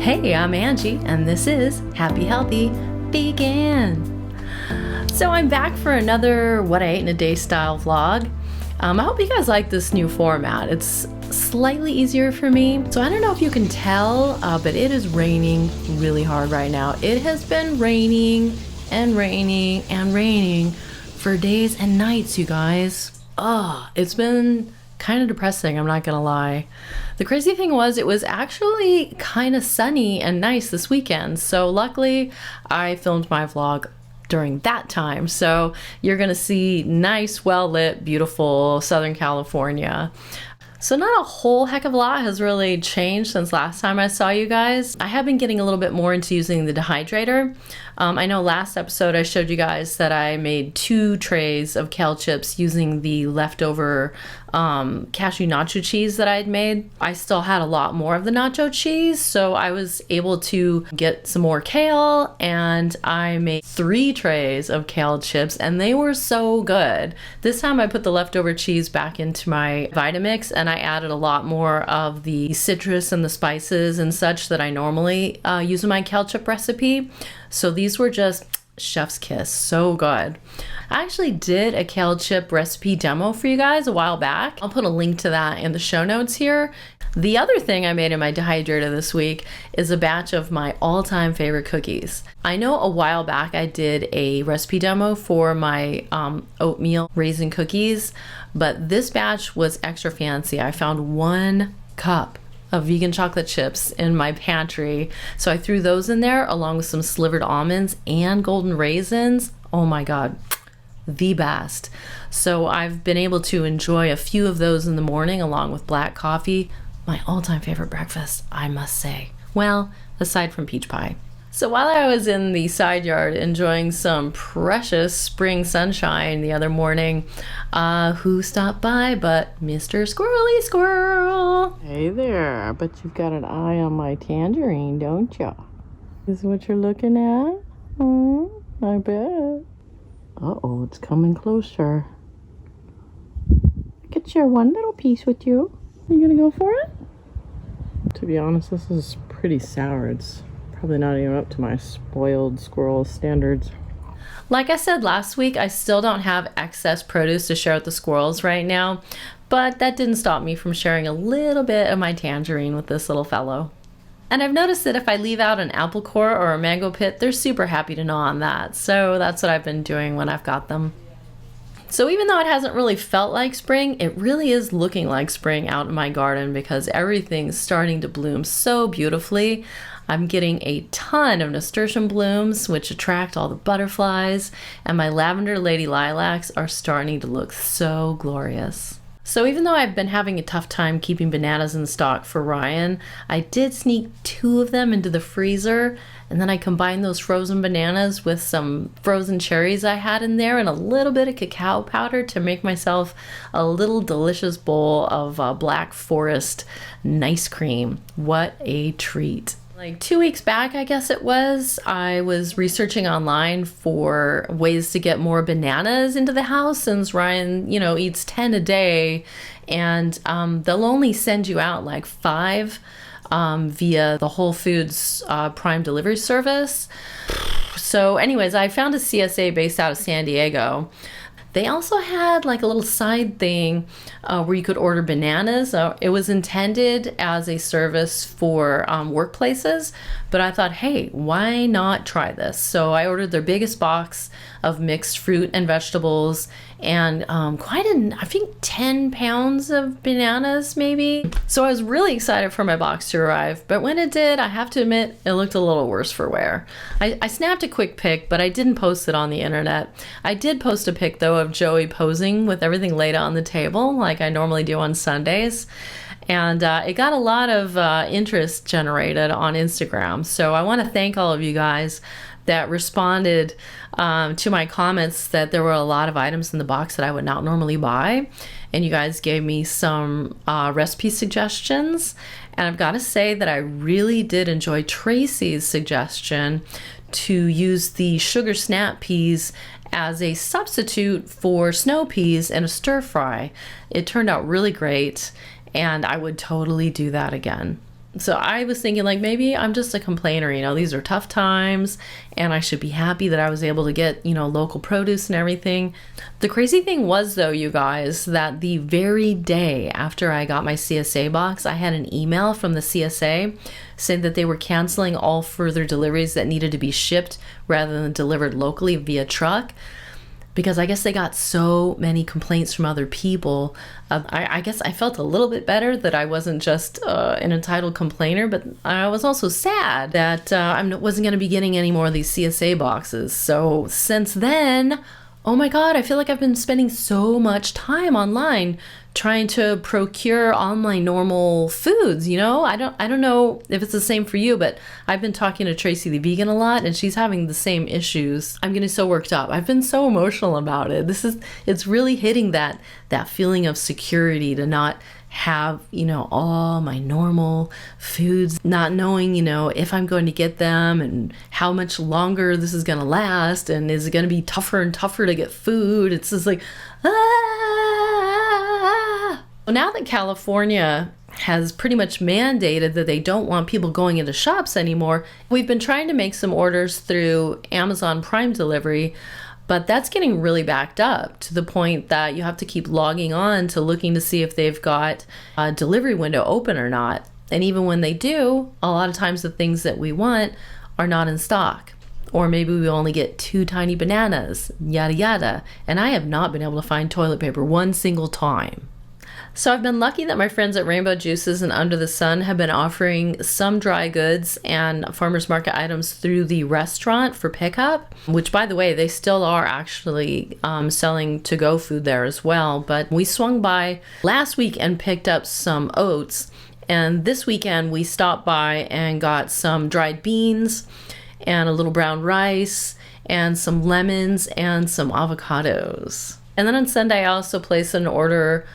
Hey, I'm Angie, and this is Happy Healthy Vegan. So I'm back for another What I Ate in a Day style vlog. I hope you guys like this new format. It's slightly easier for me. So I don't know if you can tell, but it is raining really hard right now. It has been raining and raining and raining for days and nights, you guys. It's been kind of depressing, I'm not gonna lie. The crazy thing was it was actually kind of sunny and nice this weekend. So luckily I filmed my vlog during that time. So you're gonna see nice, well-lit, beautiful Southern California. So not a whole heck of a lot has really changed since last time I saw you guys. I have been getting a little bit more into using the dehydrator. I know last episode I showed you guys that I made 2 trays of kale chips using the leftover cashew nacho cheese that I had made. I still had a lot more of the nacho cheese, so I was able to get some more kale, and I made 3 trays of kale chips, and they were so good. This time I put the leftover cheese back into my Vitamix, and I added a lot more of the citrus and the spices and such that I normally use in my kale chip recipe. So these were just chef's kiss, so good. I actually did a kale chip recipe demo for you guys a while back. I'll put a link to that in the show notes here. The other thing I made in my dehydrator this week is a batch of my all-time favorite cookies. I know a while back I did a recipe demo for my oatmeal raisin cookies, but this batch was extra fancy. I found 1 cup of vegan chocolate chips in my pantry. So I threw those in there along with some slivered almonds and golden raisins. Oh my God, the best. So I've been able to enjoy a few of those in the morning along with black coffee. My all-time favorite breakfast, I must say. Well, aside from peach pie. So while I was in the side yard enjoying some precious spring sunshine the other morning, who stopped by but Mr. Squirrely Squirrel? Hey there, I bet you've got an eye on my tangerine, don't ya? Is what you're looking at? I bet. Uh-oh, it's coming closer. I could share one little piece with you. Are you gonna go for it? To be honest, this is pretty sour. It's probably not even up to my spoiled squirrel standards. Like I said last week, I still don't have excess produce to share with the squirrels right now, but that didn't stop me from sharing a little bit of my tangerine with this little fellow. And I've noticed that if I leave out an apple core or a mango pit, they're super happy to gnaw on that. So that's what I've been doing when I've got them. So even though it hasn't really felt like spring, it really is looking like spring out in my garden because everything's starting to bloom so beautifully. I'm getting a ton of nasturtium blooms, which attract all the butterflies, and my lavender lady lilacs are starting to look so glorious. So even though I've been having a tough time keeping bananas in stock for Ryan, I did sneak 2 of them into the freezer, and then I combined those frozen bananas with some frozen cherries I had in there and a little bit of cacao powder to make myself a little delicious bowl of Black Forest nice cream. What a treat. Like 2 weeks back, I guess it was, I was researching online for ways to get more bananas into the house since Ryan, eats 10 a day, and they'll only send you out like 5 via the Whole Foods Prime delivery service. So anyways, I found a CSA based out of San Diego. They also had like a little side thing where you could order bananas. It was intended as a service for workplaces, but I thought, hey, why not try this? So I ordered their biggest box of mixed fruit and vegetables and I think 10 pounds of bananas maybe. So I was really excited for my box to arrive, but when it did, I have to admit, it looked a little worse for wear. I snapped a quick pic, but I didn't post it on the internet. I did post a pic though of Joey posing with everything laid out on the table like I normally do on Sundays. And it got a lot of interest generated on Instagram. So I want to thank all of you guys that responded to my comments that there were a lot of items in the box that I would not normally buy. And you guys gave me some recipe suggestions. And I've got to say that I really did enjoy Tracy's suggestion to use the sugar snap peas as a substitute for snow peas in a stir fry. It turned out really great, and I would totally do that again. So I was thinking like, maybe I'm just a complainer, you know, these are tough times and I should be happy that I was able to get, you know, local produce and everything. The crazy thing was though, you guys, that the very day after I got my CSA box, I had an email from the CSA saying that they were canceling all further deliveries that needed to be shipped rather than delivered locally via truck. Because I guess they got so many complaints from other people. I guess I felt a little bit better that I wasn't just an entitled complainer, but I was also sad that I wasn't going to be getting any more of these CSA boxes. So since then, oh my God, I feel like I've been spending so much time online trying to procure online normal foods, you know? I don't know if it's the same for you, but I've been talking to Tracy the vegan a lot and she's having the same issues. I'm getting so worked up. I've been so emotional about it. It's really hitting that feeling of security to not have, you know, all my normal foods, not knowing, you know, if I'm going to get them and how much longer this is going to last and is it going to be tougher and tougher to get food. It's just like, Well, now that California has pretty much mandated that they don't want people going into shops anymore, we've been trying to make some orders through Amazon Prime delivery, but that's getting really backed up to the point that you have to keep logging on to looking to see if they've got a delivery window open or not. And even when they do, a lot of times the things that we want are not in stock. Or maybe we only get 2 tiny bananas, yada yada. And I have not been able to find toilet paper one single time. So I've been lucky that my friends at Rainbow Juices and Under the Sun have been offering some dry goods and farmers market items through the restaurant for pickup, which by the way, they still are actually selling to-go food there as well. But we swung by last week and picked up some oats. And this weekend we stopped by and got some dried beans and a little brown rice and some lemons and some avocados. And then on Sunday I also placed an order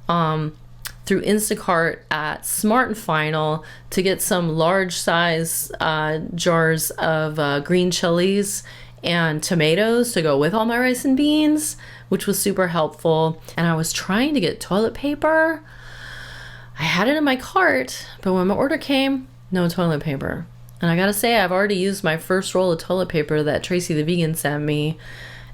through Instacart at Smart and Final to get some large size jars of green chilies and tomatoes to go with all my rice and beans, which was super helpful. And I was trying to get toilet paper. I had it in my cart, but when my order came, no toilet paper. And I gotta say, I've already used my first roll of toilet paper that Tracy the vegan sent me,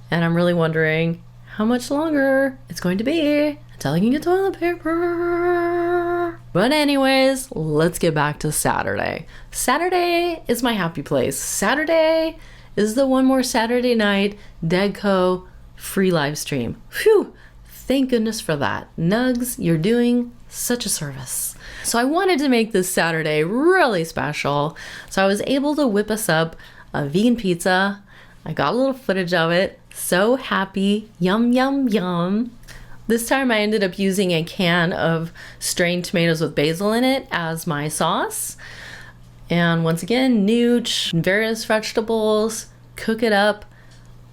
and I'm really wondering how much longer it's going to be until I can get toilet paper. But anyways, let's get back to Saturday. Saturday is my happy place. Saturday is the One More Saturday Night Deadco free live stream. Phew, thank goodness for that. Nugs, you're doing such a service. So I wanted to make this Saturday really special. So I was able to whip us up a vegan pizza. I got a little footage of it. So happy. Yum, yum, yum. This time I ended up using a can of strained tomatoes with basil in it as my sauce. And once again, nooch, various vegetables, cook it up,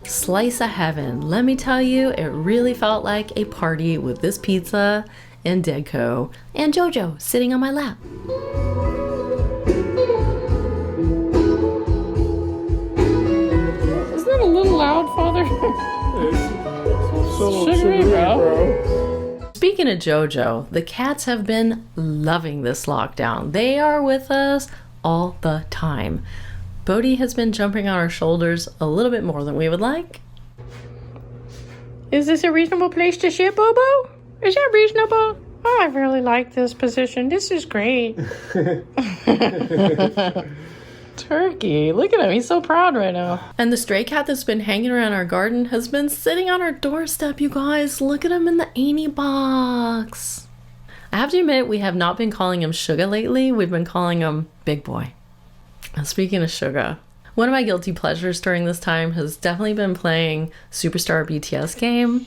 slice of heaven. Let me tell you, it really felt like a party with this pizza and Deadco and Jojo sitting on my lap. Isn't that a little loud, Father? So sugary, bro. Speaking of Jojo, the cats have been loving this lockdown. They are with us all the time. Bodhi has been jumping on our shoulders a little bit more than we would like. Is this a reasonable place to sit, Bobo? Is that reasonable? Oh, I really like this position. This is great. Turkey, look at him. He's so proud right now. And the stray cat that's been hanging around our garden has been sitting on our doorstep, you guys. Look at him in the Annie box. I have to admit, we have not been calling him Sugar lately. We've been calling him Big Boy. And speaking of Sugar, one of my guilty pleasures during this time has definitely been playing Superstar BTS game.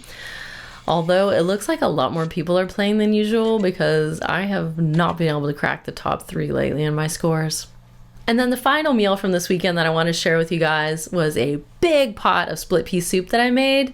Although it looks like a lot more people are playing than usual because I have not been able to crack the top 3 lately in my scores. And then the final meal from this weekend that I want to share with you guys was a big pot of split pea soup that I made.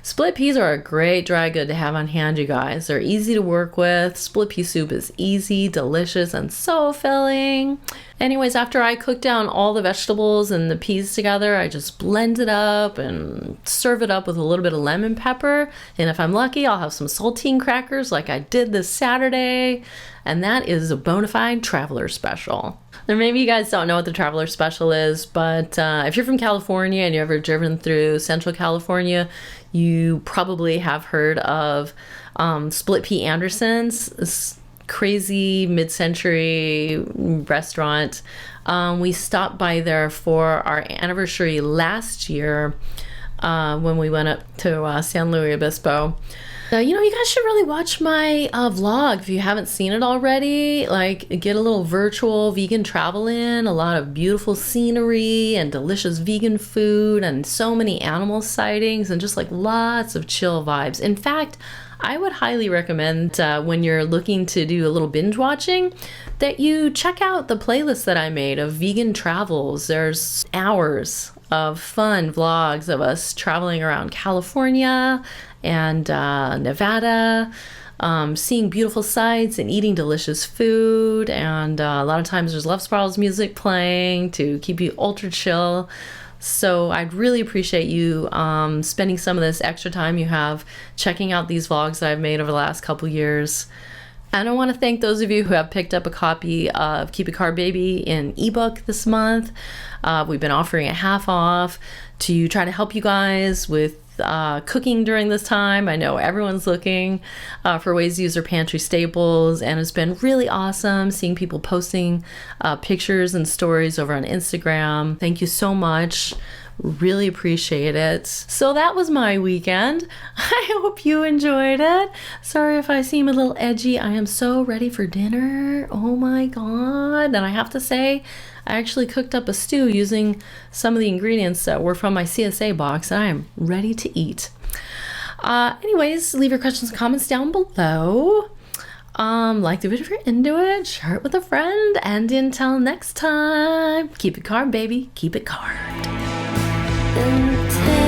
Split peas are a great dry good to have on hand, you guys. They're easy to work with. Split pea soup is easy, delicious, and so filling. Anyways, after I cook down all the vegetables and the peas together, I just blend it up and serve it up with a little bit of lemon pepper. And if I'm lucky, I'll have some saltine crackers like I did this Saturday. And that is a bona fide traveler special. Or maybe you guys don't know what the traveler special is, but if you're from California and you've ever driven through Central California, you probably have heard of Split Pea Anderson's, this crazy mid-century restaurant. We stopped by there for our anniversary last year when we went up to San Luis Obispo. You guys should really watch my vlog if you haven't seen it already. Like, get a little virtual vegan travel in, a lot of beautiful scenery and delicious vegan food and so many animal sightings and just like lots of chill vibes. In fact, I would highly recommend when you're looking to do a little binge watching that you check out the playlist that I made of vegan travels. There's hours of fun vlogs of us traveling around California and Nevada, seeing beautiful sights and eating delicious food. And a lot of times there's Lovespirals music playing to keep you ultra chill. So I'd really appreciate you spending some of this extra time you have checking out these vlogs that I've made over the last couple years. And I want to thank those of you who have picked up a copy of Keep It Carb Baby in ebook this month. We've been offering it half off to try to help you guys with cooking during this time. I know everyone's looking for ways to use their pantry staples, and it's been really awesome seeing people posting pictures and stories over on Instagram. Thank you so much. Really appreciate it. So that was my weekend. I hope you enjoyed it. Sorry if I seem a little edgy. I am so ready for dinner. Oh my God. And I have to say, I actually cooked up a stew using some of the ingredients that were from my CSA box, and I am ready to eat. Anyways, leave your questions and comments down below. Like the video if you're into it, share it with a friend, and until next time, keep it carb, baby. Keep it carb. Until